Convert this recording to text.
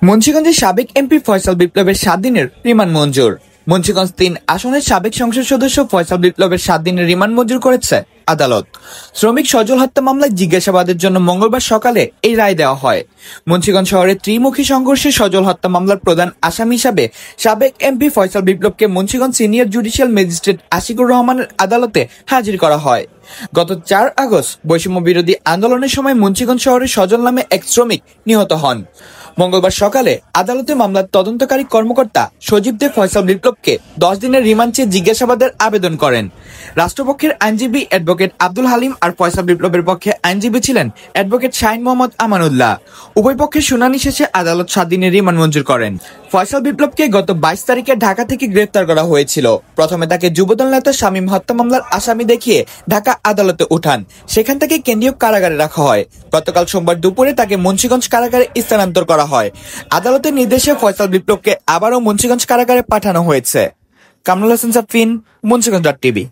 মুন্সিগঞ্জের সাবেক এমপি ফয়সাল বিপ্লবের 7 দিনের রিমান্ড মঞ্জুর। মুন্সিগঞ্জ 3 আসনের সাবেক সংসদ সদস্য ফয়সাল বিপ্লবের 7 দিনের রিমান্ড মঞ্জুর করেছে আদালত। শ্রমিক সজল হত্যা মামলায় জিজ্ঞাসাবাদের জন্য মঙ্গলবার সকালে এই রায় দেওয়া হয়। মুন্সিগঞ্জ শহরে ত্রিমুখী সংঘর্ষে সজল হত্যা মামলার প্রধান আসামি হিসাবে সাবেক এমপি ফয়সাল বিপ্লবকে Munshiganj senior judicial magistrate Ashikur রহমানের আদালতে হাজির করা হয়। গত 4 আগস্ট বৈষম্য বিরোধী আন্দোলনের সময় মুন্সিগঞ্জ শহরে সজল নামে এক শ্রমিক নিহত হন। মঙ্গলবার সকালে আদালতে মামলার তদন্তকারী কর্মকর্তা সজীব দে ফয়সাল বিপ্লবকে 10 দিনের রিমান্ড চেয়ে জিজ্ঞাসাবাদের আবেদন করেন। রাষ্ট্রপক্ষের আইনজীবী অ্যাডভোকেট আব্দুল হালিম আর ফয়সাল বিপ্লবের পক্ষে আইনজীবী ছিলেন অ্যাডভোকেট শাহিন মোহাম্মদ আমানুল্লাহ। উভয় পক্ষের শুনানি শেষে আদালত 7 দিনের রিমান্ড মঞ্জুর করেন। ফয়সাল বিপ্লবকে গত 22 তারিখে ঢাকা থেকে গ্রেফতার করা হয়েছিল। প্রথমে তাকে যুবদল নেতা শামীম হত্যা মামলার আসামি দেখিয়ে ঢাকা আদালতে উঠান, সেখান থেকে কেন্দ্রীয় কারাগারে রাখা হয়। গতকাল সোমবার দুপুরে তাকে মুন্সিগঞ্জ কারাগারে স্থানান্তর করা হয়। আদালতের নির্দেশে ফয়সাল বিপ্লবকে আবারও মুন্সিগঞ্জ কারাগারে পাঠানো হয়েছে। কামরুল হাসান সাফিন, মুন্সিগঞ্জ টিভি।